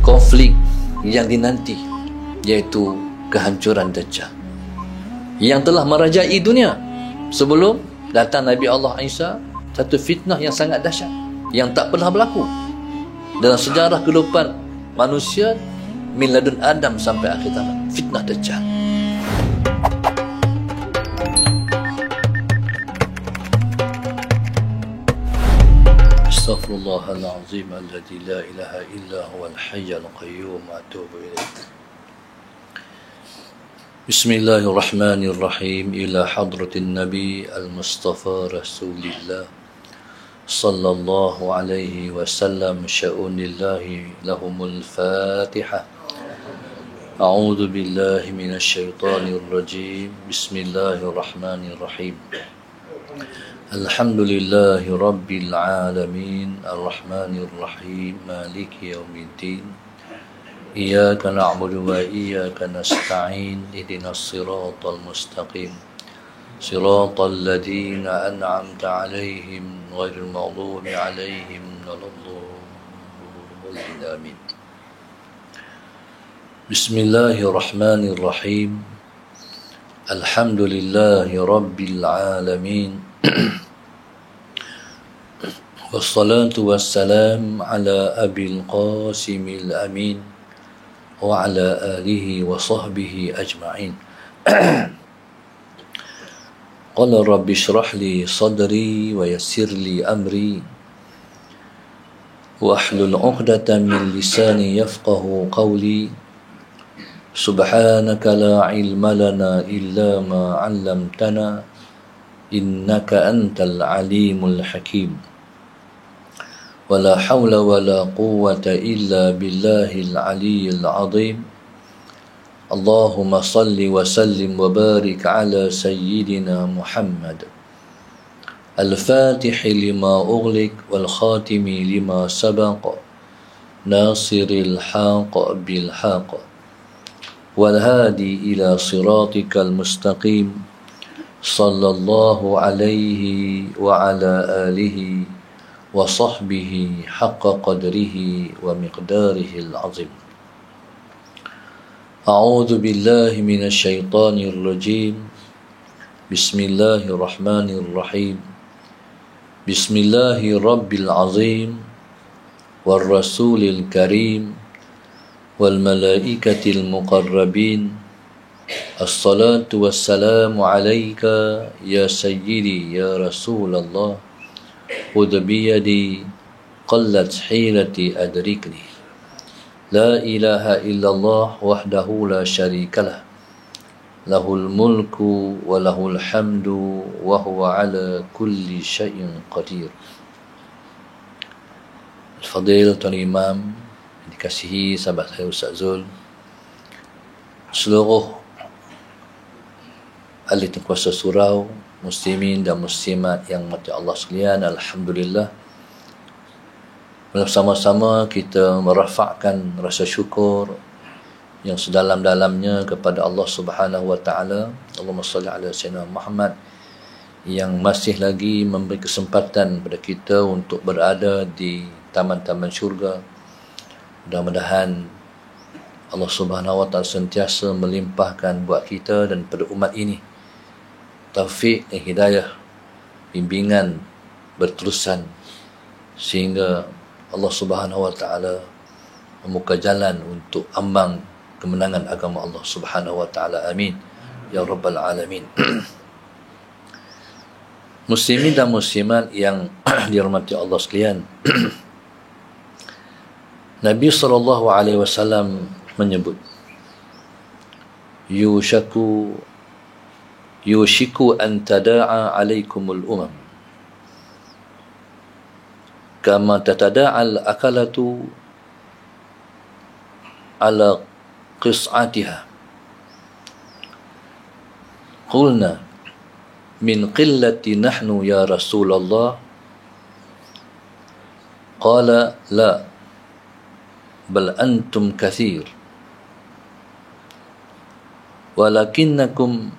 konflik yang dinanti, iaitu kehancuran Dajjal yang telah merajai dunia. Sebelum datang Nabi Allah Isa, satu fitnah yang sangat dahsyat yang tak pernah berlaku dalam sejarah kehidupan manusia min ladun Adam sampai akhir zaman, fitnah Dajjal. Astaghfirullahalazim alladzi la ilaha illa huwal hayyul qayyum wa atubu ilaih. Bismillahirrahmanirrahim. Ila hadratin Nabi al-Mustafa Rasulillah sallallahu alaihi wasallam, sya'unillahi lahumul Fatihah. A'udzu billahi minasy syaithanir rajim. Bismillahirrahmanirrahim. Alhamdulillahi rabbil alamin, arrahmanir rahim, maliki yaumiddin. Iyyaka na'budu wa iyyaka nasta'in, ihdinas siratal mustaqim, siratal ladzina an'amta 'alaihim ghairil maghdubi 'alaihim waladdallin. Amin. Bismillahirrahmanirrahim. Alhamdulillahi rabbil alamin. Wassalatu wassalam ala abil qasimil amin wa ala alihi wa sahbihi ajma'in. Qala rabbi shrah li sadri wa yassir li amri wahlul 'uqdatam min lisani yafqahu qawli. Subhanaka la ilma lana illa ma 'allamtana innaka antal alimul hakim. Wala hawla wala quwwata illa billahil aliyyil azim. Allahumma salli wa sallim wa barik ala sayyidina Muhammad al-fatih lima ughliq wal khatimi lima sabaq, nasiril haq bil haq, wal hadi ila siratikal mustaqim. Sallallahu alaihi wa ala alihi wa sahbihi haqqa qadrihi wa miqdarihi al-azim. A'udzu billahi minasy syaithanir rajim. Bismillahirrahmanirrahim. Bismillahirabbil azim war rasulil karim wal malaikatil muqarrabin. Assalatu wassalamu alayka ya sayyidi ya Rasulullah. Khudh biyadi qallat hilati adrikni. La ilaha illallah wahdahu la syarikalah. Lahul mulku wa lahul hamdu wa huwa ala kulli syai'in qadir. Al-Fadil Tuan Imam, dikasihi sahabat saya Ustaz Zul, seluruh ahli kuasa surau, muslimin dan muslimat yang mati Allah sekalian, alhamdulillah, bersama-sama kita merafakkan rasa syukur yang sedalam-dalamnya kepada Allah Subhanahu wa taala. Allahumma salli ala sayyidina Muhammad, yang masih lagi memberi kesempatan kepada kita untuk berada di taman-taman syurga. Mudah-mudahan Allah Subhanahu wa taala sentiasa melimpahkan buat kita dan pada umat ini taufik dan hidayah, bimbingan berterusan, sehingga Allah Subhanahu wa taala membuka jalan untuk ambang kemenangan agama Allah Subhanahu wa taala. Amin ya rabbal alamin. Muslimin dan muslimat yang dirahmati Allah sekalian, Nabi sallallahu alaihi wasallam menyebut, yushiku an tada'a alaikumul umam kama tatada'al akalatu ala qis'atiha. Qulna min qillati nahnu ya Rasulullah. Qala la bal antum kathir walakinnakum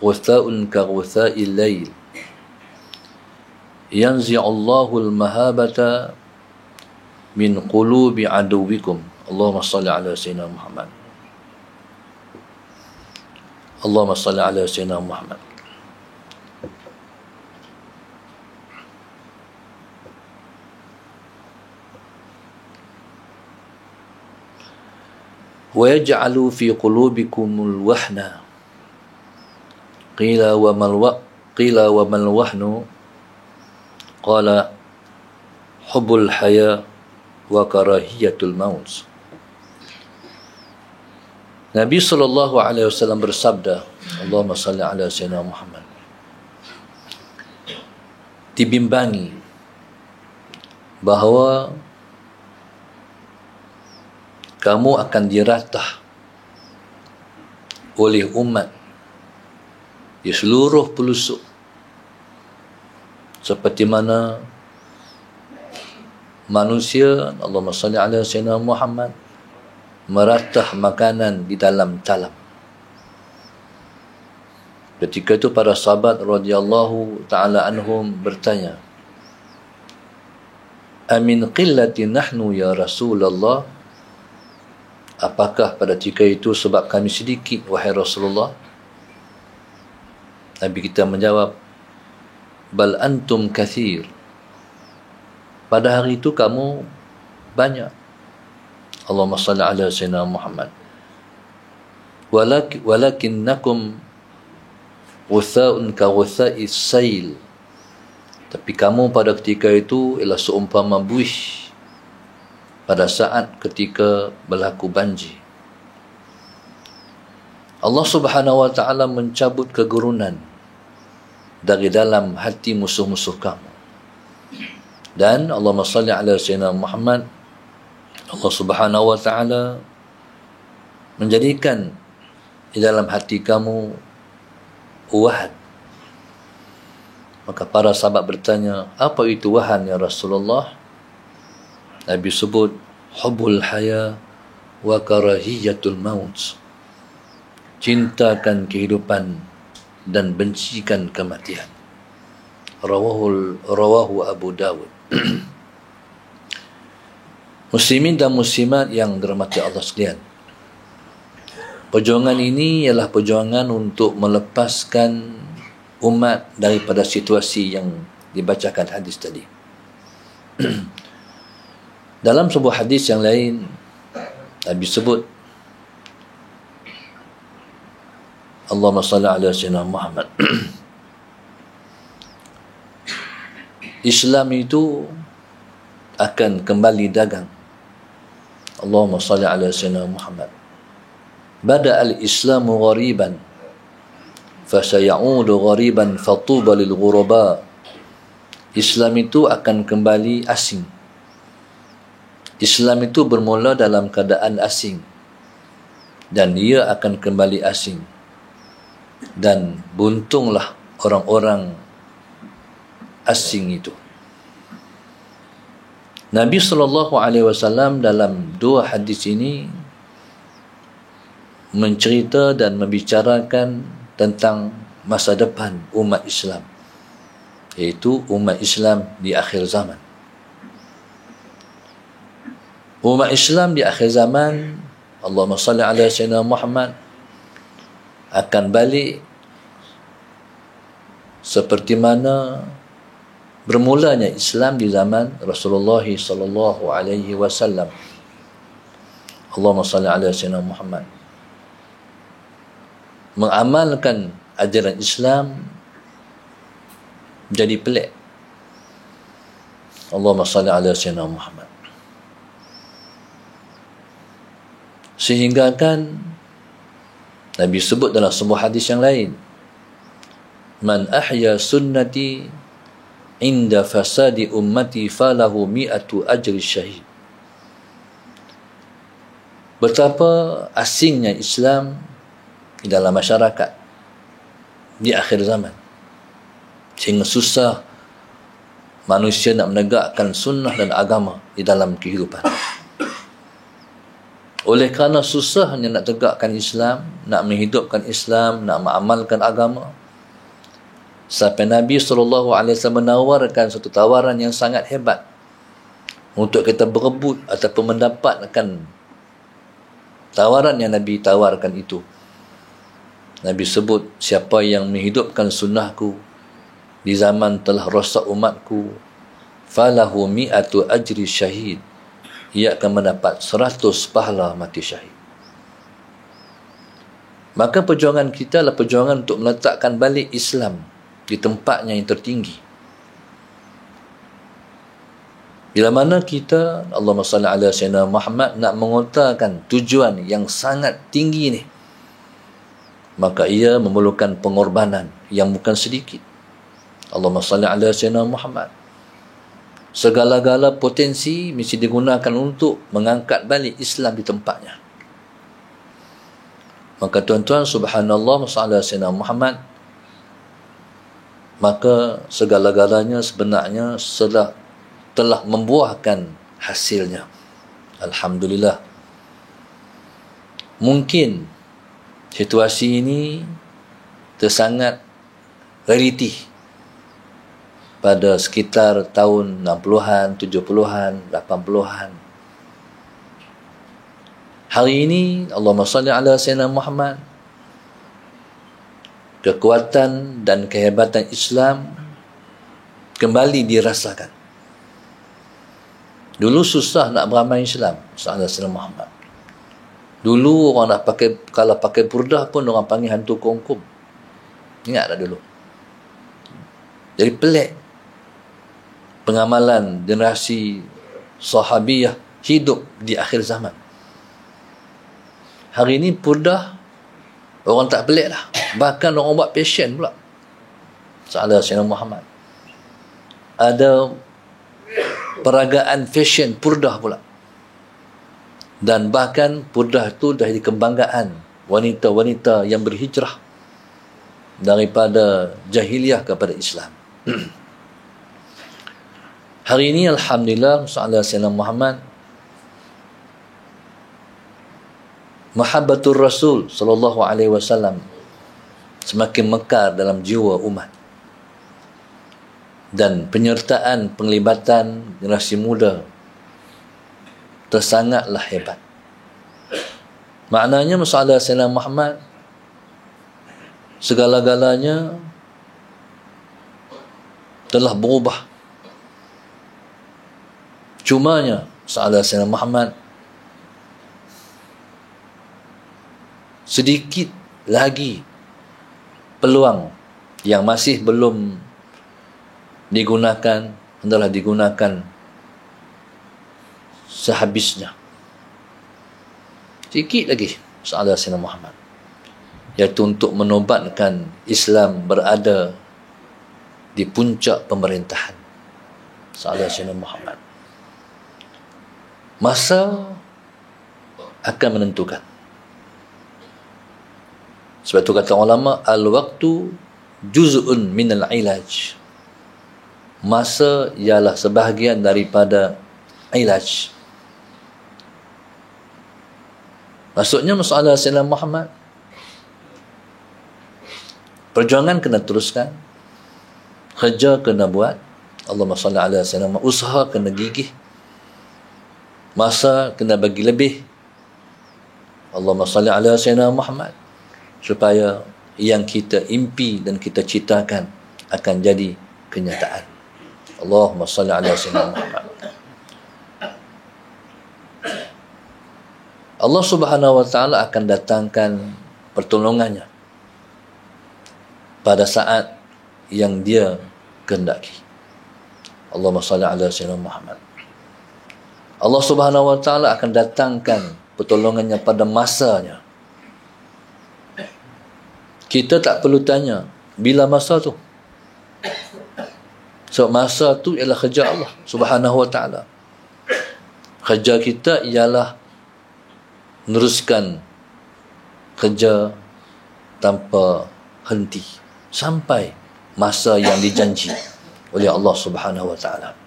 ghutha'un ka ghutha'il layl yanzi'u Allahul mahabata min qulubi aduwikum Allahumma salli ala Sayyidina Muhammad. Allahumma salli ala Sayyidina Muhammad. Wa yaj'alu fi qulubikumul wahna. Qila wa mal wahnu? Qala hubbul haya wa karahiyatul maut. Nabi SAW bersabda, Allahumma salli ala Sayyidina Muhammad, dibimbangi bahawa kamu akan diratah oleh umat di seluruh pelosok, seperti mana manusia, Allahumma salli ala Sayyidina Muhammad, meratah makanan di dalam talam. Ketika itu para sahabat radhiyallahu ta'ala anhum bertanya, amin qillati nahnu ya Rasulullah? Apakah pada ketika itu sebab kami sedikit, wahai Rasulullah? Nabi kita menjawab, bal antum kathir. Pada hari itu kamu banyak. Allahumma salli ala Sayyidina Muhammad. Walakinnakum ghutha'un ka ghutha'is sail. Tapi kamu pada ketika itu ialah seumpama buih pada saat ketika berlaku banjir. Allah Subhanahu wa ta'ala mencabut kegurunan dari dalam hati musuh-musuh kamu. Dan Allahumma salli ala Sayyidina Muhammad, Allah Subhanahu wa ta'ala menjadikan di dalam hati kamu wahad. Maka para sahabat bertanya, apa itu wahan ya Rasulullah? Nabi sebut, hubbul haya wa karahiyatul maut. Cintakan kehidupan dan bencikan kematian. Rawahu Abu Dawud. Muslimin dan muslimat yang dirahmati Allah sekalian, perjuangan ini ialah perjuangan untuk melepaskan umat daripada situasi yang dibacakan hadis tadi. Dalam sebuah hadis yang lain, Nabi sebut, Allahumma salli ala Sayyidina Muhammad. Islam itu akan kembali dagang. Allahumma salli ala Sayyidina Muhammad. Bada al-Islamu ghariban, fasayaudu ghariban fatuba lil ghuraba. Islam itu akan kembali asing. Islam itu bermula dalam keadaan asing, dan ia akan kembali asing. Dan buntunglah orang-orang asing itu. Nabi SAW dalam dua hadis ini mencerita dan membicarakan tentang masa depan umat Islam, iaitu umat Islam di akhir zaman. Umat Islam di akhir zaman, Allahumma salli ala Sayyidina Muhammad, akan balik seperti mana bermulanya Islam di zaman Rasulullah sallallahu alaihi wasallam. Allahumma salli ala Sayyidina Muhammad. Mengamalkan ajaran Islam jadi pelik. Allahumma salli ala Sayyidina Muhammad. Sehingga kan Nabi sebut dalam sebuah hadis yang lain, man ahya sunnati inda fasadi ummati falahu mi'atu ajri syahid. Betapa asingnya Islam di dalam masyarakat di akhir zaman, sehingga susah manusia nak menegakkan sunnah dan agama di dalam kehidupan. Oleh kerana susahnya nak tegakkan Islam, nak menghidupkan Islam, nak mengamalkan agama, sampai Nabi SAW menawarkan satu tawaran yang sangat hebat untuk kita berebut ataupun mendapatkan tawaran yang Nabi tawarkan itu. Nabi sebut, siapa yang menghidupkan sunnahku di zaman telah rosak umatku, falahu mi'atu ajri syahid, ia akan mendapat 100 pahala mati syahid. Maka perjuangan kita adalah perjuangan untuk meletakkan balik Islam di tempatnya yang tertinggi. Bila mana kita, Allahumma salli ala sayyidina Muhammad, nak mengutarakan tujuan yang sangat tinggi ni, maka ia memerlukan pengorbanan yang bukan sedikit. Allahumma salli ala sayyidina Muhammad. Segala-gala potensi mesti digunakan untuk mengangkat balik Islam di tempatnya. Maka tuan-tuan, subhanallah, sallallahu alaihi wasallam Muhammad, maka segala-galanya sebenarnya telah membuahkan hasilnya. Alhamdulillah. Mungkin situasi ini tersangat realiti pada sekitar tahun 60-an, 70-an, 80-an. Hari ini, Allahumma salli ala sayyidina Muhammad, kekuatan dan kehebatan Islam kembali dirasakan. Dulu susah nak beramal Islam, sallallahu alaihi wasallam Muhammad. Dulu orang nak pakai, kalau pakai burdah pun orang panggil hantu kongkom. Ingat tak dulu? Jadi pelik. Pengamalan generasi sahabiyah hidup di akhir zaman. Hari ini burdah orang tak pelik lah. Bahkan orang buat passion pula. Sallallahu alaihi wasallam Muhammad. Ada peragaan fashion burdah pula. Dan bahkan burdah itu dah jadi kebanggaan wanita-wanita yang berhijrah daripada jahiliyah kepada Islam. Hari ini alhamdulillah, sallallahu alaihi wasallam Muhammad, mahabbatur Rasul sallallahu alaihi wasallam semakin mekar dalam jiwa umat. Dan penyertaan, penglibatan generasi muda tersangatlah hebat. Maknanya sallallahu alaihi wasallam Muhammad, segala-galanya telah berubah. Cumanya sallallahu alaihi wasallam Muhammad, sedikit lagi peluang yang masih belum digunakan, hendaklah digunakan sehabisnya. Sedikit lagi sallallahu alaihi wasallam Muhammad, iaitu untuk menobatkan Islam berada di puncak pemerintahan. Sallallahu alaihi wasallam Muhammad. Masa akan menentukan. Sebab itu kata ulama, al-waqtu juz'un minal ilaj. Masa ialah sebahagian daripada ilaj. Maksudnya masalah Sayyidina Muhammad, perjuangan kena teruskan, kerja kena buat, Allahumma salli ala sayyidina, usaha kena gigih, masa kena bagi lebih, Allahumma salli ala sayyidina Muhammad, supaya yang kita impi dan kita citakan akan jadi kenyataan. Allahumma salli ala sayyidina Muhammad. Allah Subhanahu wa taala akan datangkan pertolongannya pada saat yang dia kehendaki. Allahumma salli ala sayyidina Muhammad. Allah Subhanahu wa taala akan datangkan pertolongannya pada masanya. Kita tak perlu tanya bila masa tu. So masa tu ialah kerja Allah Subhanahu wa taala. Kerja kita ialah meneruskan kerja tanpa henti sampai masa yang dijanji oleh Allah Subhanahu wa taala.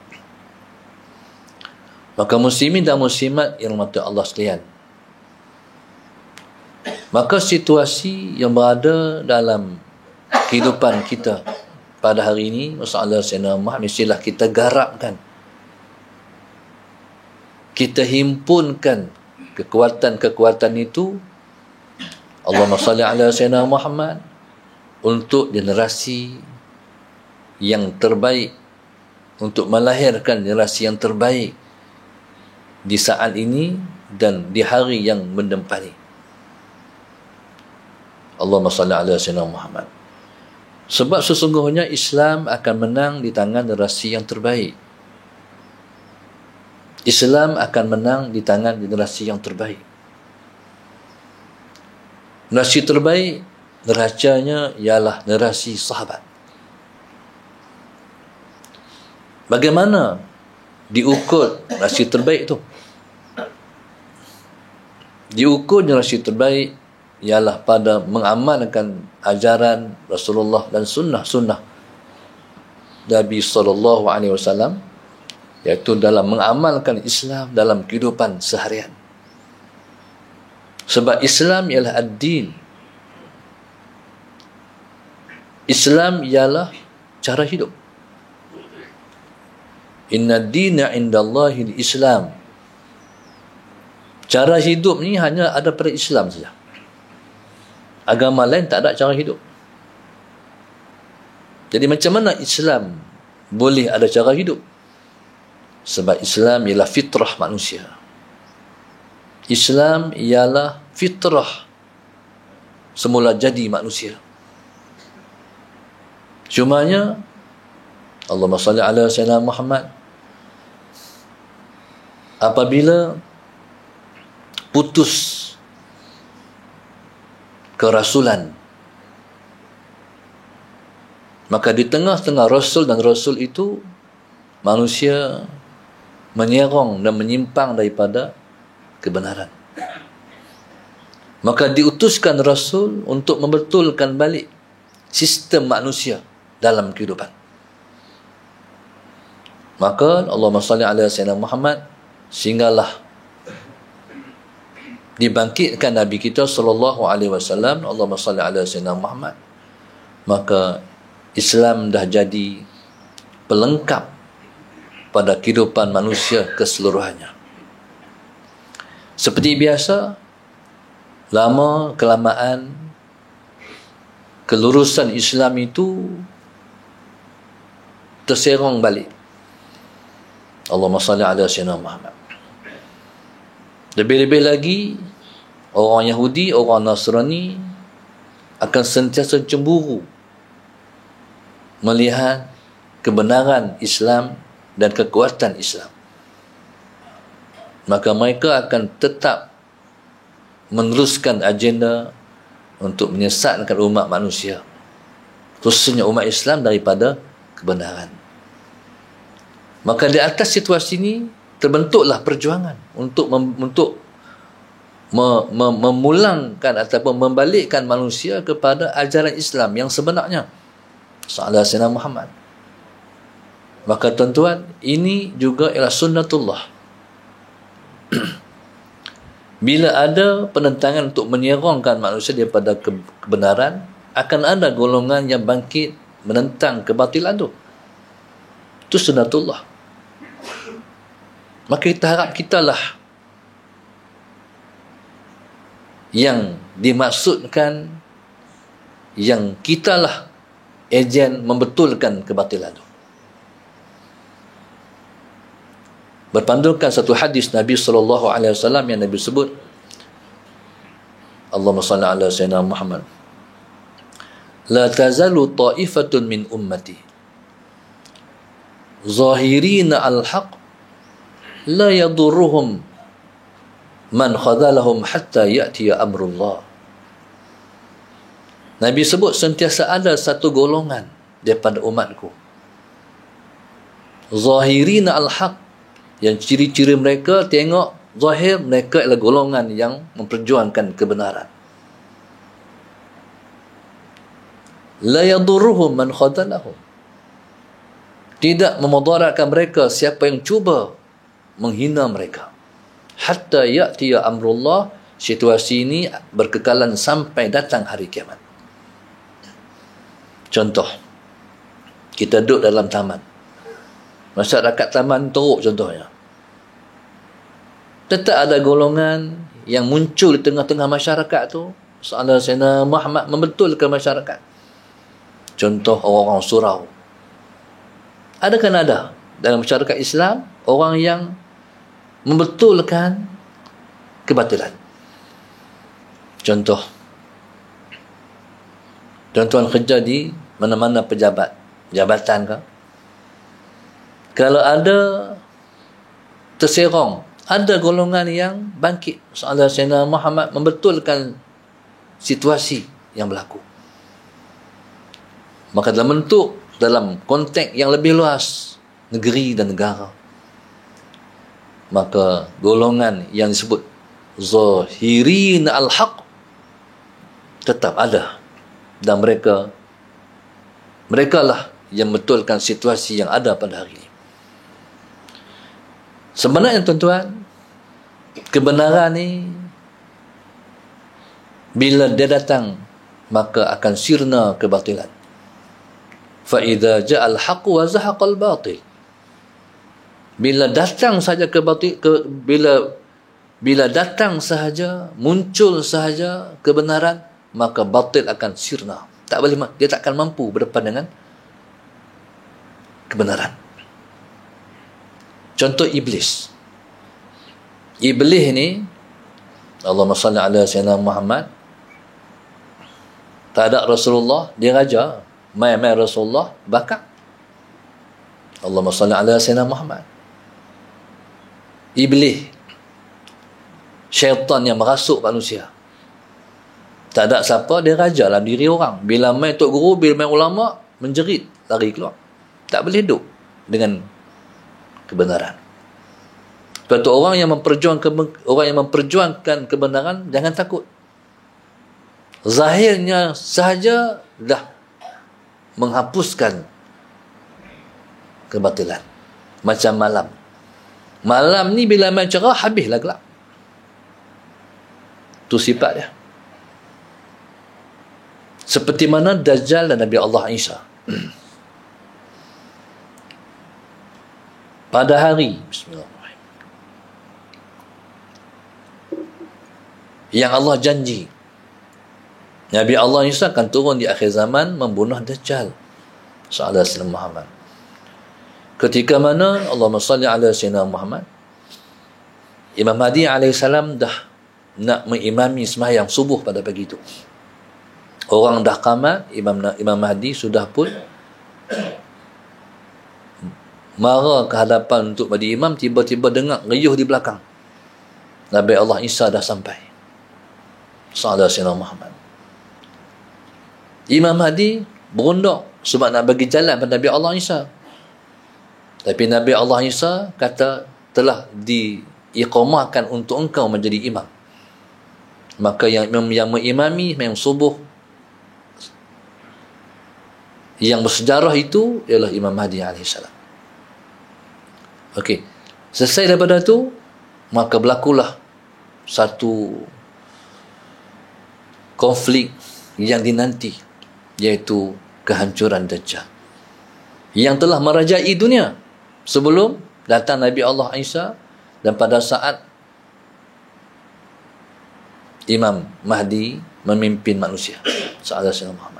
Maka muslimin dan muslimat yang dirahmati Allah sekalian, maka situasi yang berada dalam kehidupan kita pada hari ini, masalah Sayyidina Muhammad, mestilah kita garapkan, kita himpunkan kekuatan-kekuatan itu, Allahumma salli ala Sayyidina Muhammad, untuk generasi yang terbaik, untuk melahirkan generasi yang terbaik di saat ini dan di hari yang mendempari. Allahumma salli ala Sayyidina Muhammad. Sebab sesungguhnya Islam akan menang di tangan generasi yang terbaik. Islam akan menang di tangan generasi yang terbaik. Generasi terbaik, neracanya ialah generasi sahabat. Bagaimana diukur generasi terbaik itu? Diukur generasi terbaik ialah pada mengamalkan ajaran Rasulullah dan sunnah-sunnah Nabi SAW, iaitu dalam mengamalkan Islam dalam kehidupan seharian. Sebab Islam ialah ad-din. Islam ialah cara hidup. Inna ad-dina indallahi al-Islam. Cara hidup ni hanya ada pada Islam saja. Agama lain tak ada cara hidup. Jadi macam mana Islam boleh ada cara hidup? Sebab Islam ialah fitrah manusia. Islam ialah fitrah semula jadi manusia. Cumanya Allahumma salli ala Sayyidina Muhammad, apabila putus kerasulan, maka di tengah-tengah Rasul dan Rasul itu manusia menyerong dan menyimpang daripada kebenaran. Maka diutuskan Rasul untuk membetulkan balik sistem manusia dalam kehidupan. Maka Allahumma salli ala Sayyidina Muhammad, sehinggalah dibangkitkan Nabi kita sallallahu alaihi wasallam. Allahumma salli ala Sayyidina Muhammad. Maka Islam dah jadi pelengkap pada kehidupan manusia keseluruhannya. Seperti biasa, lama kelamaan kelurusan Islam itu terserong balik. Allahumma salli ala Sayyidina Muhammad. Lebih-lebih lagi, orang Yahudi, orang Nasrani akan sentiasa cemburu melihat kebenaran Islam dan kekuatan Islam. Maka mereka akan tetap meneruskan agenda untuk menyesatkan umat manusia, khususnya umat Islam, daripada kebenaran. Maka di atas situasi ini terbentuklah perjuangan untuk memulangkan ataupun membalikkan manusia kepada ajaran Islam yang sebenarnya, sallallahu alaihi wasallam Muhammad. Maka tuan-tuan, ini juga ialah sunnatullah. Bila ada penentangan untuk menyerongkan manusia daripada kebenaran, akan ada golongan yang bangkit menentang kebatilan itu. Itu sunnatullah. Maka kita harap kitalah yang dimaksudkan, yang kitalah ejen membetulkan kebatilan itu. Berpandukan satu hadis Nabi SAW yang Nabi sebut, Allahumma salli ala Sayyidina Muhammad, la tazalu ta'ifatun min ummati zahirina al-haq la yadurruhum man khadalahum hatta ya'tiya amrullah. Nabi sebut sentiasa ada satu golongan daripada umatku, zahirina al-haq, yang ciri-ciri mereka tengok zahir mereka adalah golongan yang memperjuangkan kebenaran. La yadurruhum man khadalahum, tidak memudaratkan mereka siapa yang cuba menghina mereka. Hatta ya'tiya amrullah, situasi ini berkekalan sampai datang hari kiamat. Contoh, kita duduk dalam taman, masyarakat taman teruk contohnya, tetap ada golongan yang muncul di tengah-tengah masyarakat tu, soalan Sayyidina Muhammad membetulkan masyarakat. Contoh orang-orang surau. Adakah ada dalam masyarakat Islam orang yang membetulkan kebatilan? Contoh, tuan-tuan kerja di mana-mana jabatan ke? Kalau ada terserong, ada golongan yang bangkit, soalan Sayyidina Muhammad membetulkan situasi yang berlaku. Maka dalam konteks yang lebih luas, negeri dan negara, maka golongan yang disebut zahirin al-haq tetap ada, dan mereka lah yang betulkan situasi yang ada pada hari ini. Sebenarnya tuan-tuan, kebenaran ni bila dia datang, maka akan sirna kebatilan. Fa idza ja'al haqq wa zahaqal batil. Bila datang saja bila datang sahaja, muncul sahaja kebenaran, maka batil akan sirna. Dia tak akan mampu berdepan dengan kebenaran. Contoh iblis. Iblis ni, Allahumma salli ala Sayyidina Muhammad, tak ada Rasulullah, dia raja. Mai Rasulullah bakar. Allahumma salli ala Sayyidina Muhammad. Iblis, syaitan yang merasuk manusia. Tak ada siapa, dia raja dalam diri orang. Bila mai tok guru, bila mai ulama, menjerit, lari keluar. Tak boleh hidup dengan kebenaran. Sebab tu orang yang memperjuangkan kebenaran, jangan takut. Zahirnya sahaja dah menghapuskan kebatilan. Macam malam. Malam ni bila main cerah, habislah gelap. Tu sifat dia. Seperti mana Dajjal dan Nabi Allah Isa. Pada hari Bismillahirrahmanirrahim, yang Allah janji Nabi Allah Isa akan turun di akhir zaman membunuh Dajjal. Sallallahu alaihi wasallam Muhammad. Ketika mana Allahumma salli ala Sayyidina Muhammad, Imam Mahdi alaihissalam dah nak mengimami sembahyang subuh pada pagi itu. Orang dah qamat, Imam Mahdi sudah pun mara ke hadapan untuk bagi imam, tiba-tiba dengar riuh di belakang. Nabi Allah Isa dah sampai. Sallallahu alaihi wasallam Muhammad. Imam Mahdi berunduk sebab nak bagi jalan pada Nabi Allah Isa. Tapi Nabi Allah Isa kata telah diiqamahkan untuk engkau menjadi imam. Maka yang mengimami yang subuh yang bersejarah itu ialah Imam Mahdi alaihissalam. Okey. Selesai daripada tu, maka berlakulah satu konflik yang dinanti, iaitu kehancuran Dajjal yang telah merajai dunia sebelum datang Nabi Allah Isa, dan pada saat Imam Mahdi memimpin manusia. Sallallahu alaihi wasallam.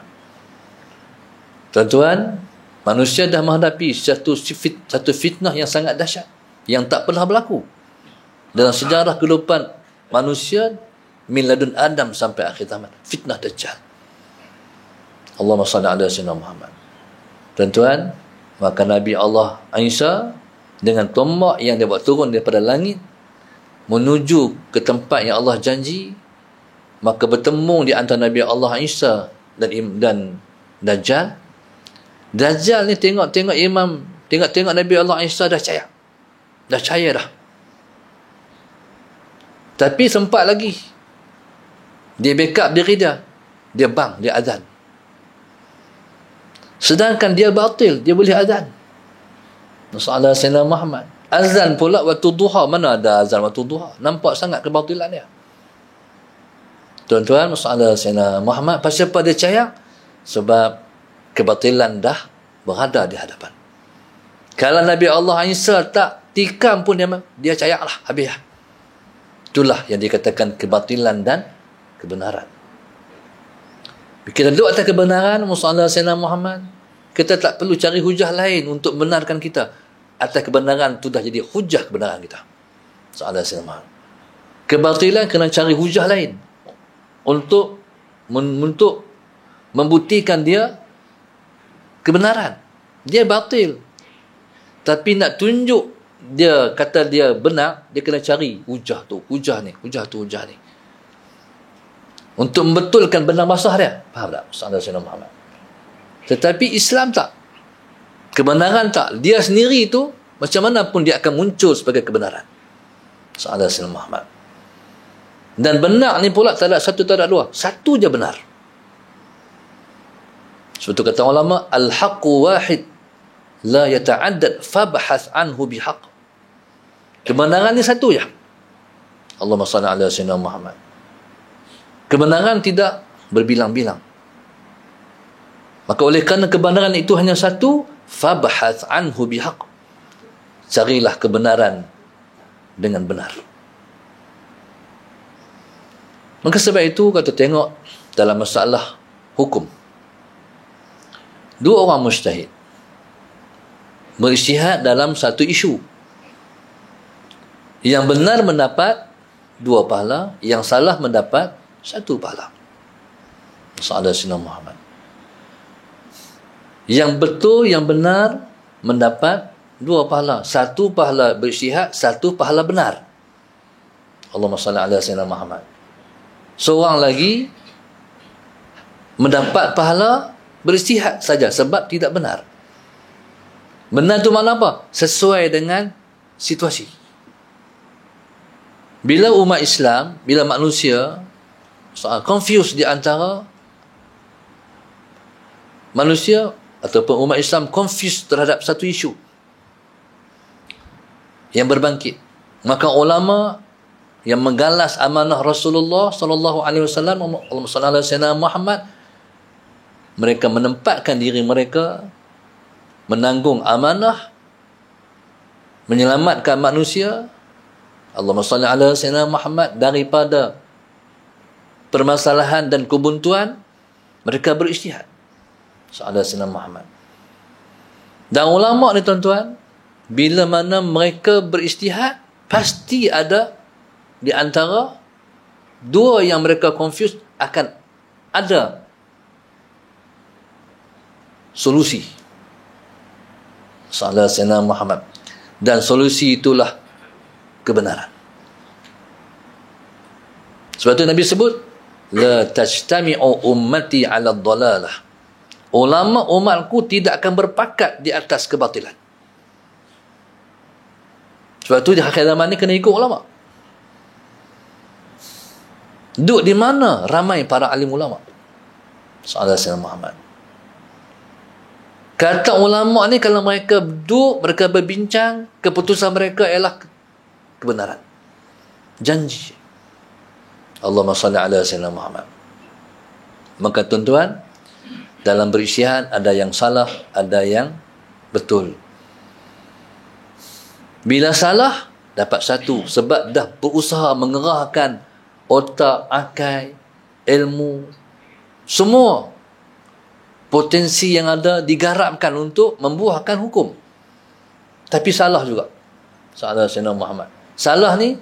Tuan-tuan, manusia dah menghadapi satu fitnah yang sangat dahsyat yang tak pernah berlaku dalam sejarah kehidupan manusia min ladun Adam sampai akhir zaman. Fitnah Dajjal. Allahumma salli ala Sayyidina Muhammad. Tuan-tuan, maka Nabi Allah Isa dengan tombak yang dia buat turun daripada langit menuju ke tempat yang Allah janji, maka bertemu di antara Nabi Allah Isa dan Dajjal. Dajjal ni tengok Nabi Allah Isa dah caya dah. Tapi sempat lagi dia backup diri dia azan. Sedangkan dia batil, dia boleh azan. Sallallahu alaihi wasallam Muhammad. Azan pula waktu duha, mana ada azan waktu duha? Nampak sangat kebatilan dia. Tuan-tuan, sallallahu alaihi wasallam Muhammad, pasal apa dia caya? Sebab kebatilan dah berada di hadapan. Kalau Nabi Allah Isa tak tikam pun dia caya lah, habis lah. Tu Itulah yang dikatakan kebatilan dan kebenaran. Kita duduk atas kebenaran Muhammad Sayyidina Muhammad, kita tak perlu cari hujah lain untuk benarkan kita. Atas kebenaran itu dah jadi hujah kebenaran kita. Sayyidina Muhammad. Kebatilan kena cari hujah lain untuk membuktikan dia kebenaran. Dia batil. Tapi nak tunjuk dia kata dia benar, dia kena cari hujah tu, hujah ni, hujah tu, hujah ni. Untuk membetulkan benar basah dia. Faham tak? Sayyidina Muhammad. Tetapi Islam tak. Kebenaran tak. Dia sendiri tu, macam mana pun dia akan muncul sebagai kebenaran. Sayyidina Muhammad. Dan benar ni pula tak ada satu, tak ada dua. Satu je benar. Sebab tu kata ulama, al-haqqu wahid la yata'addad fabhath anhu bihaq. Kebenaran ni satu je. Allahumma salli ala sayyidina Muhammad. Kebenaran tidak berbilang-bilang. Maka oleh kerana kebenaran itu hanya satu, fabhath anhu bihaq. Carilah kebenaran dengan benar. Maka sebab itu kata tengok dalam masalah hukum. Dua orang mujtahid berijtihad dalam satu isu. Yang benar mendapat 2 pahala, yang salah mendapat 1 pahala. Sayyidina Muhammad. Yang betul, yang benar mendapat 2 pahala. 1 pahala berijtihad, 1 pahala benar. Allahumma salli ala sayyidina Muhammad. Seorang lagi mendapat pahala berijtihad saja sebab tidak benar. Benar tu makna apa? Sesuai dengan situasi. Bila umat Islam, bila manusia confused di antara manusia ataupun umat Islam confused terhadap satu isu yang berbangkit, maka ulama yang menggalas amanah Rasulullah sallallahu alaihi wasallam, Allahumma salli ala sayyidina Muhammad, mereka menempatkan diri mereka menanggung amanah menyelamatkan manusia, Allahumma salli ala sayyidina Muhammad, daripada permasalahan dan kebuntuan. Mereka berijtihad. Sallallahu sayyidina Muhammad. Dan ulama ni tuan-tuan, bila mana mereka berijtihad, pasti ada di antara dua yang mereka confused akan ada solusi. Sallallahu sayyidina Muhammad. Dan solusi itulah kebenaran. Sebab itu Nabi sebut, la tajtami'u ummati 'ala dhalalah. Ulama umatku tidak akan berpakat di atas kebatilan. Sebab itu di akhir zaman ni kena ikut ulama. Duduk di mana ramai para alim ulama? Sallallahu alaihi Muhammad. Kata ulama ni kalau mereka duduk, mereka berbincang, keputusan mereka ialah kebenaran. Janji. Allahumma salli ala sayyidina Muhammad. Maka tuan-tuan, dalam berijtihad ada yang salah, ada yang betul. Bila salah, dapat 1 sebab dah berusaha mengerahkan otak, akal, ilmu, semua potensi yang ada digarapkan untuk membuahkan hukum. Tapi salah juga. Salah Sayyidina Muhammad. Salah ni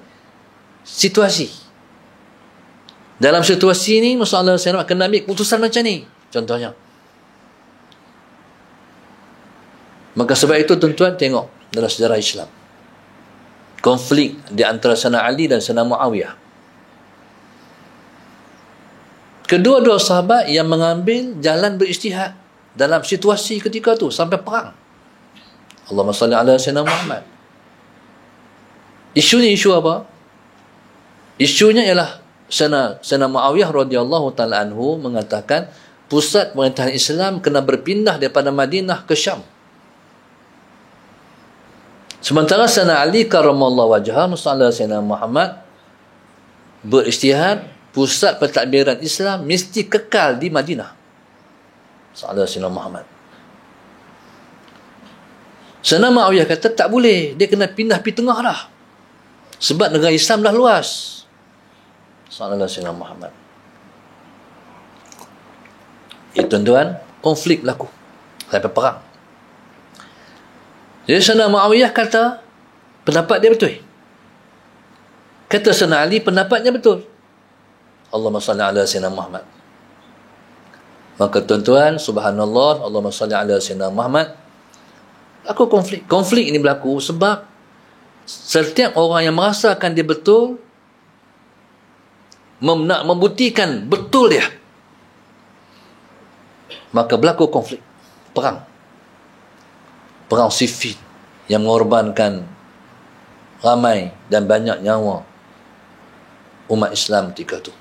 situasi. Dalam situasi ni Sayyidina Muhammad kena ambil keputusan macam ni. Contohnya. Maka sebab itu tuan-tuan tengok dalam sejarah Islam. Konflik di antara Sayyidina Ali dan Sayyidina Muawiyah. Kedua-dua sahabat yang mengambil jalan berijtihad dalam situasi ketika tu sampai perang. Allahumma salli ala Sayyidina Muhammad. Isunya isu apa? Isunya ialah Sayyidina Muawiyah radhiyallahu ta'ala anhu mengatakan pusat pemerintahan Islam kena berpindah daripada Madinah ke Syam. Sementara Sayyidina Ali karramallahu wajhahu sallallahu Sayyidina Muhammad berijtihad pusat pentadbiran Islam mesti kekal di Madinah. Sallallahu Sayyidina Muhammad. Sayyidina Muawiyah kata tak boleh, dia kena pindah pergi tengah dah. Sebab negara Islam dah luas. Sallallahu alaihi wasallam Muhammad. Tuan-tuan, konflik berlaku sampai perang. Jadi Sayyidina Muawiyah kata pendapat dia betul. Kata Sayyidina Ali pendapatnya betul. Allahumma salli ala Sayyidina Muhammad. Maka tuan-tuan, subhanallah, Allahumma salli ala Sayyidina Muhammad. Aku konflik. Konflik ini berlaku sebab setiap orang yang merasakan dia betul, nak membuktikan betul dia, maka berlaku konflik, perang Siffin yang mengorbankan ramai dan banyak nyawa umat Islam ketika itu.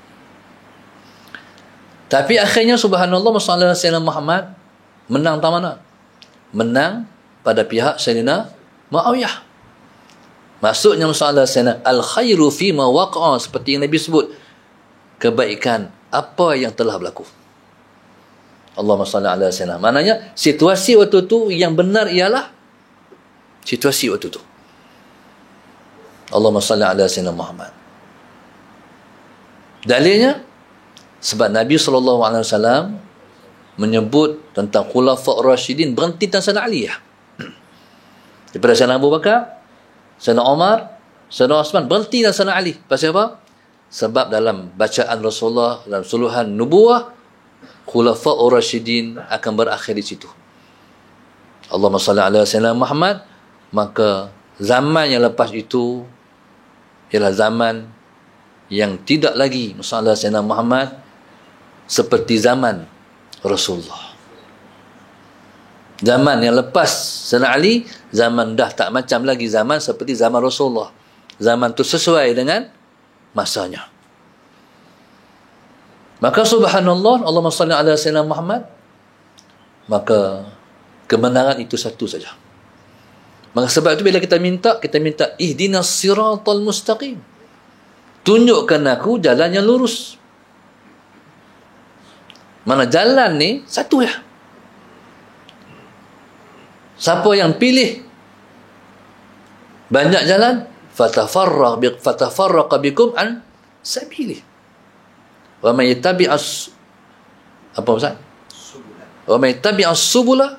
Tapi akhirnya subhanallah masalah Sayyidina Muhammad menang tak mana? Menang pada pihak Sayyidina Muawiyah. Maksudnya masalah Sayyidina al-khairu fima waqa'a, seperti yang Nabi sebut, kebaikan apa yang telah berlaku. Allahumma salli ala Sayyidina. Maknanya situasi waktu tu yang benar ialah situasi waktu tu. Allahumma salli ala Sayyidina Muhammad. Dalilnya sebab Nabi SAW menyebut tentang Khulafa' Rasyidin berhenti tentang Sayyidina Ali ya. Daripada Sayyidina Abu Bakar, Sayyidina Umar, Sayyidina Osman, berhenti tentang Sayyidina Ali. Pasal apa? Sebab dalam bacaan Rasulullah dalam suluhan nubuah, Khulafa' Rasyidin akan berakhir di situ. Allahumma salli ala Sayyidina Muhammad. Maka zaman yang lepas itu ialah zaman yang tidak lagi masalah Sayyidina Muhammad seperti zaman Rasulullah. Zaman yang lepas Sayyidina Ali, zaman dah tak macam lagi zaman seperti zaman Rasulullah. Zaman tu sesuai dengan masanya. Maka subhanallah, Allahumma salli ala Sayyidina Muhammad. Maka kebenaran itu satu saja. Maka sebab itu bila kita minta ihdinas siratal mustaqim. Tunjukkan aku jalan yang lurus. Mana jalan ni satu ya. Siapa yang pilih banyak jalan, fatafarraqa bikum an sabili. Wa may yattabi'as apa Ustaz? Wa may yattabi'as subula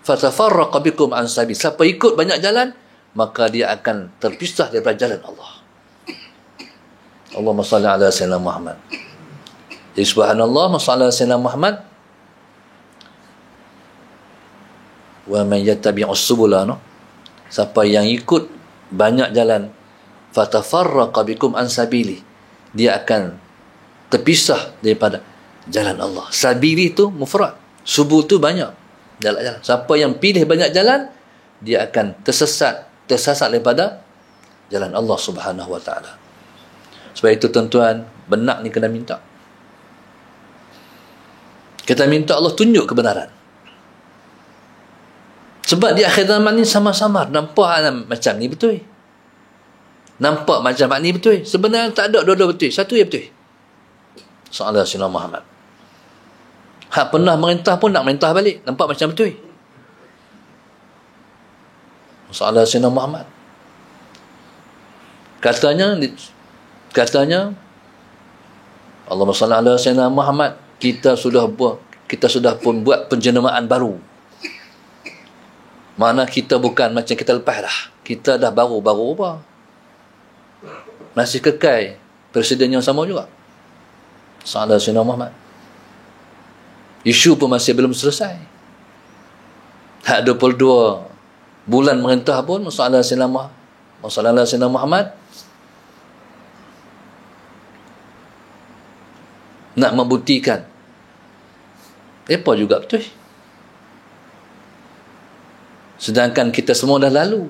fatafarraqa bikum an sabili. Siapa ikut banyak jalan, maka dia akan terpisah daripada jalan Allah. Allahumma salli ala Sayyidina Muhammad. Jadi subhanallah masalah Sayyidina Muhammad. Wa man yattabi'us subula, no? Siapa yang ikut banyak jalan, fatafarraqa bikum an sabili, dia akan terpisah daripada jalan Allah. Sabili itu mufrad, subul itu banyak jalan-jalan. Siapa yang pilih banyak jalan, dia akan tersesat daripada jalan Allah Subhanahu wa taala. Sebab itu tuan-tuan, benak ni kena minta. Kita minta Allah tunjuk kebenaran. Sebab di akhir zaman ni sama-sama nampak macam ni betul. Nampak macam ni betul. Sebenarnya tak ada dua-dua betul. Satu yang betul. Sallallahu alaihi wasallam Muhammad. Hak pernah merintah pun nak merintah balik. Nampak macam betul. Sallallahu alaihi wasallam Muhammad. Katanya Allahumma salli ala Sayyidina Muhammad. Kita sudah pun buat penjenamaan baru. Mana kita bukan macam kita lepas dah. Kita dah baru apa? Masih kekal presiden yang sama juga. Sallallahu alaihi wasallam Muhammad. Isu pun masih belum selesai. Hak 22 bulan merintah pun sallallahu alaihi wasallam Muhammad nak membuktikan apa juga betul. Sedangkan kita semua dah lalu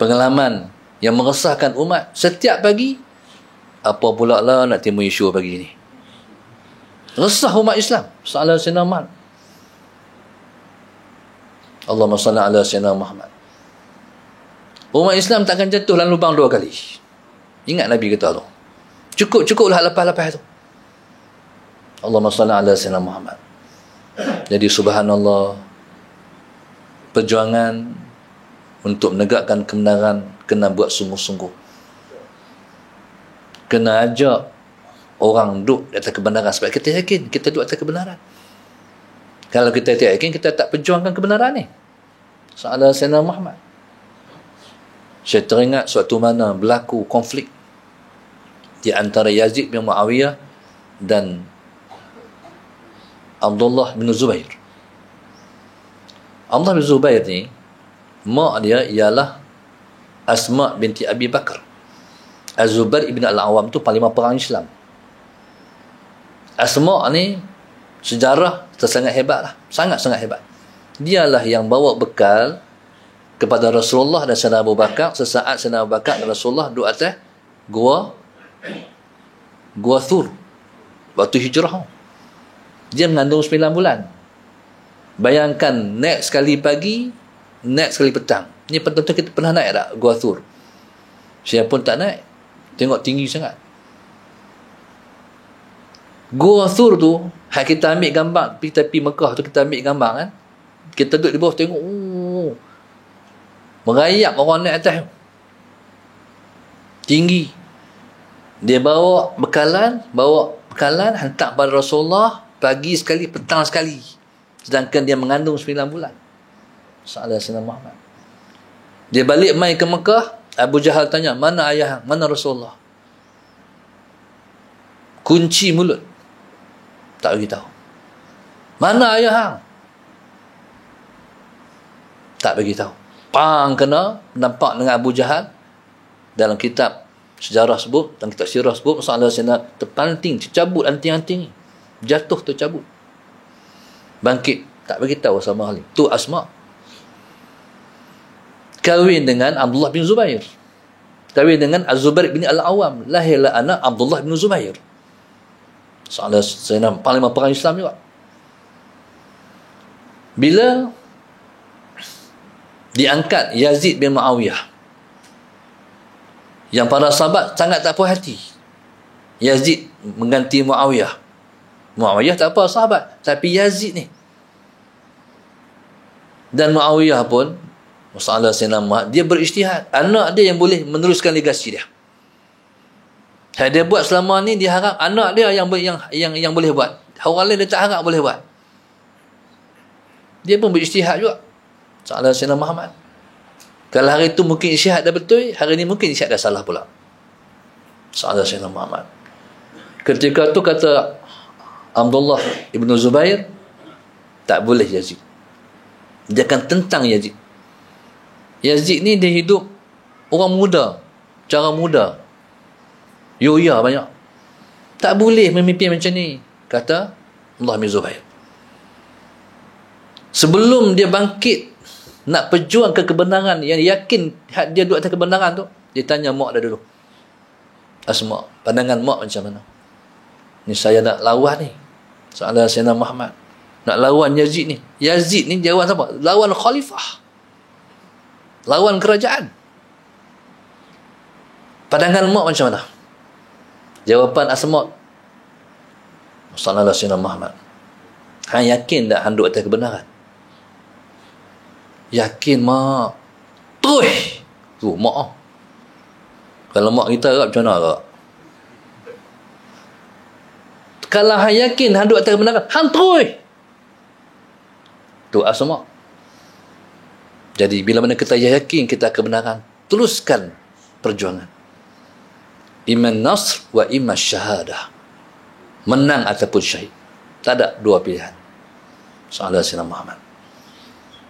pengalaman yang meresahkan umat setiap pagi. Apa pula lah nak timbul isu pagi ni. Resah umat Islam. Sallallahu alaihi wasallam. Allahumma salli ala Sayyidina Muhammad. Umat Islam takkan jatuh dalam lubang 2 kali. Ingat Nabi kata tu. Cukuplah lepas-lepas tu. Allahumma salli ala Sayyidina Muhammad. Jadi subhanallah, perjuangan untuk menegakkan kebenaran kena buat sungguh-sungguh. kena ajak orang duduk di atas kebenaran, sebab kita yakin kita duduk atas kebenaran. Kalau kita tak yakin, kita tak perjuangkan kebenaran ni. Soalan Sayyidina Muhammad. Saya teringat suatu mana berlaku konflik di antara Yazid bin Muawiyah dan Abdullah bin Zubair. Abdullah bin Zubair ni, mak dia ialah Asma binti Abi Bakar. Az-Zubair ibn al-Awwam tu panglima perang Islam. Asma ni sejarah tersangat hebat lah. Sangat-sangat hebat. Dialah yang bawa bekal kepada Rasulullah dan Sayyidina Abu Bakar sesaat Sayyidina Abu Bakar dan Rasulullah duduk atas Gua Thur waktu hijrah. Dia mengandung 9 bulan. Bayangkan, naik sekali pagi, naik sekali petang. Ni penonton kita pernah naik tak Gua Thur? Saya pun tak naik. Tengok tinggi sangat. Gua Thur tu, hak kita ambil gambar pergi tepi Mekah tu, kita ambil gambar kan. Kita duduk di bawah tengok, merayap orang naik atas. Tinggi. Dia bawa bekalan, hantar pada Rasulullah pagi sekali, petang sekali. Sedangkan dia mengandung 9 bulan. Salah Sayyidina Muhammad. Dia balik mai ke Mekah, Abu Jahal tanya, mana ayah, mana Rasulullah? Kunci mulut. Tak beritahu. Mana ayah hang? Tak beritahu. Pang kena, nampak dengan Abu Jahal. Dalam kitab sejarah sebut, dalam kitab sirah sebut, masalah Sayyidina terpanting, tercabut anting-anting. Jatuh tercabut. Bangkit. Tak beritahu sama hal. Tu Asma. Kahwin dengan Abdullah bin Zubair. Kahwin dengan Az-Zubair bin Al-Awwam. Lahirlah anak Abdullah bin Zubair. Soalan Sayyidina panglima perang Islam juga. Bila diangkat Yazid bin Muawiyah, yang para sahabat sangat tak puas hati. Yazid mengganti Muawiyah. Muawiyah tak apa sahabat, tapi Yazid ni. Dan Muawiyah pun, masalah Sayyidina Muhammad, dia berijtihad. Anak dia yang boleh meneruskan legasi dia. Yang dia buat selama ni, dia harap anak dia yang boleh buat. Orang lain dia tak harap boleh buat. Dia pun berijtihad juga. Soalan Sayyidina Muhammad. Kalau hari itu mungkin ijtihad dah betul, hari ni mungkin ijtihad dah salah pula. Soalan Sayyidina Muhammad. Ketika tu kata Abdullah ibn Zubair, tak boleh Yazid. Dia akan tentang Yazid. Yazid ni dia hidup orang muda, cara muda. Yoya banyak. Tak boleh memimpin macam ni, kata Abdullah bin Zubair. Sebelum dia bangkit nak perjuang ke kebenaran, yang yakin dia duduk atas kebenaran tu, dia tanya mak dia dulu. Asma, pandangan mak macam mana? Ni saya nak lawan ni. Soalan Sayyidina Muhammad. Nak lawan Yazid ni. Yazid ni dia lawan siapa? Lawan khalifah. Lawan kerajaan. Pandangan mak macam mana? Jawapan Asma, Sallallahu Sayyidina Muhammad, hang yakin tak hang duduk atas kebenaran? Yakin mak. Terus. Tu mak. Kalau mak kita agak macam mana agak? Kalau hang yakin hang duduk atas kebenaran, hang terus. Tu Asma. Jadi bila mana kita yakin kita kebenaran, teruskan perjuangan. Iman nasr wa iman syahadah. Menang ataupun syahid. Tak ada dua pilihan. Sahabat Sayyidina Muhammad.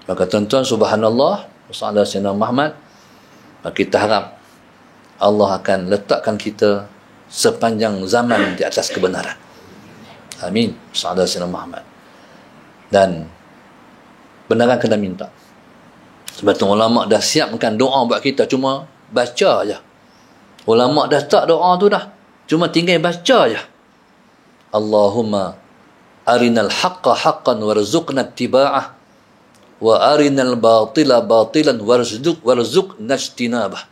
Maka tuan-tuan, subhanallah, sahabat Sayyidina Muhammad, maka kita harap Allah akan letakkan kita sepanjang zaman di atas kebenaran. Amin. Sahabat Sayyidina Muhammad. Dan benaran kena minta. Sebab tu ulama dah siapkan doa buat kita, cuma baca aja. Ulama dah tak doa tu dah, cuma tinggal baca aja. Allahumma arinal haqqa haqqan warzuqna ittiba'ah wa arinal batila batilan warzuqna ijtinabah.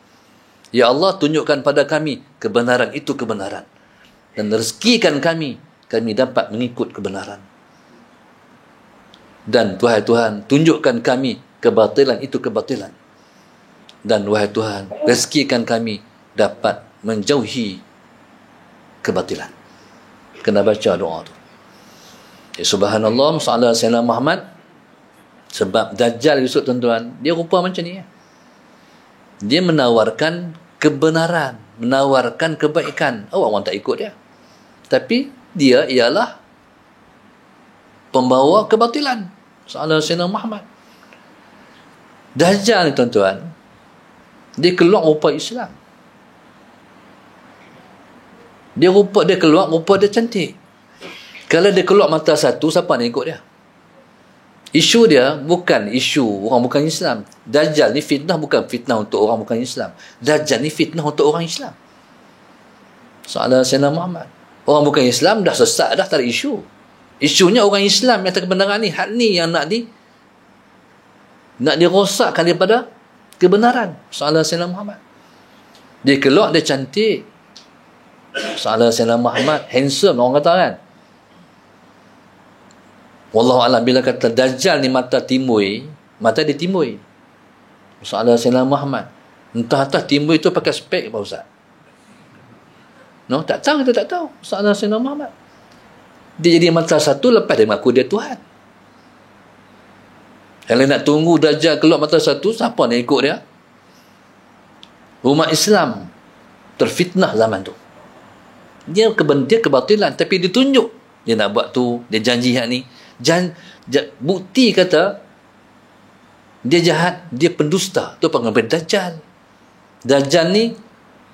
Ya Allah, tunjukkan pada kami kebenaran itu kebenaran, dan rezekikan kami dapat mengikut kebenaran. Dan wahai Tuhan, tunjukkan kami kebatilan itu kebatilan. Dan wahai Tuhan, rezekikan kami dapat menjauhi kebatilan. Kena baca doa tu. Subhanallah, sallallahu alaihi wasallam Muhammad. Sebab Dajjal besok tuan-tuan, dia rupa macam ni. Dia menawarkan kebenaran, menawarkan kebaikan. Orang tak ikut dia. Tapi dia ialah pembawa kebatilan. Sallallahu alaihi wasallam Muhammad. Dajjal ni tuan-tuan, dia keluar rupa Islam. Dia keluar rupa dia cantik. Kalau dia keluar mata satu, siapa nak ikut dia? Isu dia bukan isu orang bukan Islam. Dajjal ni fitnah bukan fitnah untuk orang bukan Islam. Dajjal ni fitnah untuk orang Islam. Sallallahu alaihi wasallam Muhammad. Orang bukan Islam dah sesat dah, tak ada isu. Isunya orang Islam yang tak kebenaran ni. Hak ni yang nak dirosakkan daripada kebenaran. Sallallahu alaihi wasallam Muhammad. Dia keluar, dia cantik. Sallallahu alaihi wasallam Muhammad, handsome orang kata kan. Wallahu a'lam, bila kata Dajjal ni mata timbui, mata dia timbui. Sallallahu alaihi wasallam Muhammad. Entah timbui itu pakai spek apa Ustaz? No, tak tahu, kita tak tahu. Sallallahu alaihi wasallam Muhammad. Dia jadi mata satu, lepas dia mengaku dia Tuhan. Kalau nak tunggu Dajjal keluar mata satu, siapa nak ikut dia? Umat Islam terfitnah zaman tu. Dia kebatilan, tapi dia tunjuk dia nak buat tu, dia janji hak ni. Bukti kata dia jahat, dia pendusta. Tu panggil Dajjal. Dajjal ni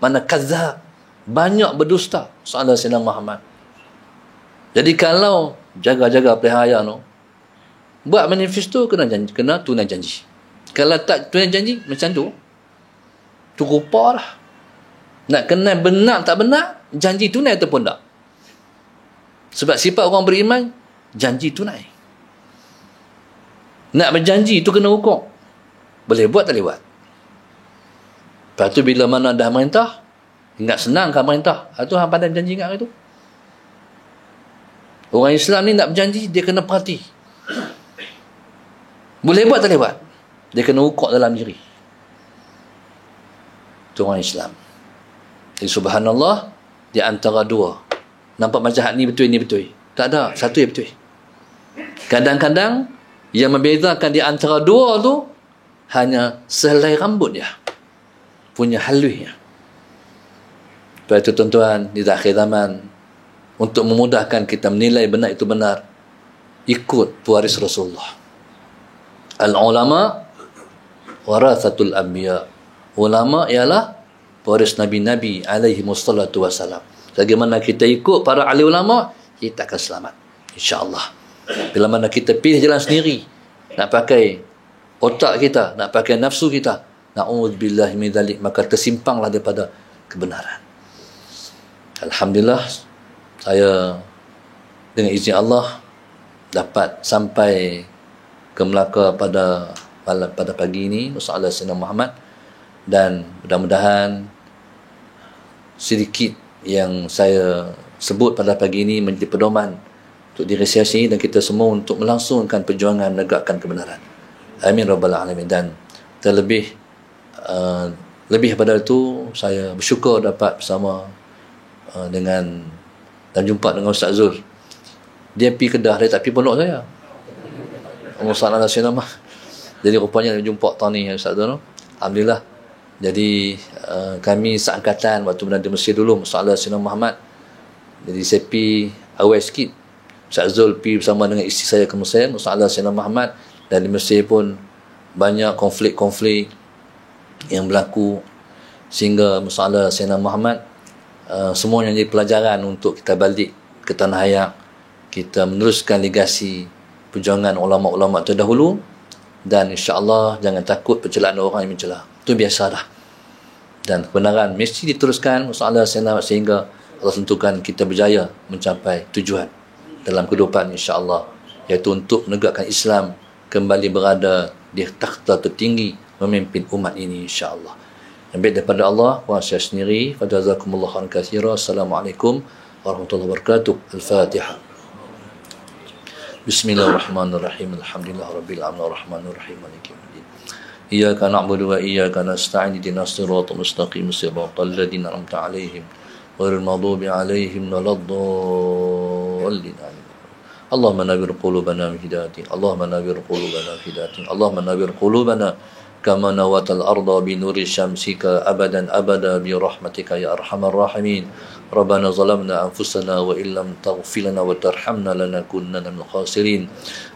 mana kazab, banyak berdusta. Sallallahu alaihi wasallam Muhammad. Jadi kalau jaga-jaga pelihara tu, buat manifesto kena tunai janji. Kalau tak tunai janji macam tu rupa lah. Nak kenal benar tak benar, janji tunai ataupun tak. Sebab sifat orang beriman, janji tunai. Nak berjanji itu kena hukum. Boleh buat tak boleh buat. Lepas tu bila mana dah merintah, ingat senang kan merintah. Itu hang pandai janji ingat itu. Orang Islam ni nak berjanji, dia kena perhati. Boleh buat tak boleh buat. Dia kena ukur dalam diri. Itu orang Islam. Jadi subhanallah, di antara dua. Nampak macam hak ni betul, ni betul. Tak ada, satu yang betul. Kadang-kadang yang membezakan di antara dua tu hanya sehelai rambut dia. Punya halusnya. Lepas itu tuan-tuan, di akhir zaman, untuk memudahkan kita menilai benar itu benar, ikut pewaris Rasulullah. Al-ulama warathatul anbiya. Ulama ialah pewaris Nabi-Nabi alaihi wassalatu wassalam. Bagaimana kita ikut para ahli ulama, kita akan selamat. InsyaAllah. Bila mana kita pilih jalan sendiri, nak pakai otak kita, nak pakai nafsu kita, na'udzubillahi min dzalik, maka tersimpanglah daripada kebenaran. Alhamdulillah, saya dengan izin Allah dapat sampai ke Melaka pada pagi ini, Sallallahu alaihi wasallam Muhammad, dan mudah-mudahan sedikit yang saya sebut pada pagi ini menjadi pedoman untuk diresiasi dan kita semua untuk melangsungkan perjuangan menegakkan kebenaran. Amin rabbal alamin. Dan terlebih lebih daripada itu, saya bersyukur dapat bersama dengan dan jumpa dengan Ustaz Zul. Dia pergi Kedah, dia tak pergi pondok saya. Allah Sallallahu alaihi wasallam. Jadi rupanya dia jumpa tahun ni Ustaz Zul. Alhamdulillah. Jadi kami seangkatan waktu berada di Mesir dulu, Sallallahu alaihi wasallam Muhammad. Jadi saya pergi awal sikit. Ustaz Zul pergi bersama dengan isteri saya ke Mesir, Sallallahu alaihi wasallam Muhammad. Dan di Mesir pun banyak konflik-konflik yang berlaku sehingga Sallallahu alaihi wasallam Muhammad semuanya jadi pelajaran untuk kita balik ke tanah air, kita meneruskan legasi perjuangan ulama-ulama terdahulu, dan insya-Allah jangan takut percelaan orang yang mencela. Itu biasa dah. Dan kebenaran mesti diteruskan Sallallahu alaihi wasallam sehingga Allah tentukan kita berjaya mencapai tujuan dalam kehidupan insya-Allah, iaitu untuk menegakkan Islam kembali berada di takhta tertinggi memimpin umat ini insya-Allah. Yang baik daripada Allah, wa saya sendiri. Jazakumullahu khairan katsira. Assalamualaikum warahmatullahi wabarakatuh. Al-Fatihah. Bismillahirrahmanirrahim. Alhamdulillahirabbil alamin arrahmanir rahim maliki yaumiddin. Iyyaka na'budu wa iyyaka nasta'in ihdinas siratal mustaqim siratal ladzina an'amta 'alaihim غير المغضوب عليهم ولا الضالين. اللهم نور قلوبنا من هدايتك، اللهم نور قلوبنا من هدايتك، اللهم نور قلوبنا كما نوت الأرض بنور شمسك أبدا أبدا برحمتك يا أرحم الراحمين. ربنا ظلمنا أنفسنا وإن لم تغفر لنا وترحمنا لنكونن من الخاسرين.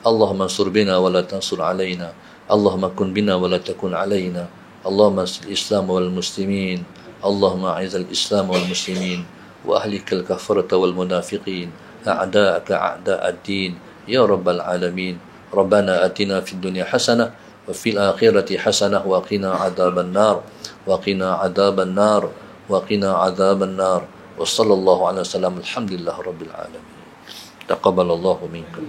اللهم انصر بنا ولا تنصر علينا، اللهم كن بنا ولا تكن علينا، اللهم انصر الإسلام والمسلمين، اللهم أعز الإسلام والمسلمين وأهلك الكفرة والمنافقين أعداءك أعداء الدين يا رب العالمين. ربنا آتنا في الدنيا حسنة وفي الآخرة حسنة وقنا عذاب النار، وقنا عذاب النار، وقنا عذاب النار. وصلى الله على وسلم. الحمد لله رب العالمين. تقبل الله منكم.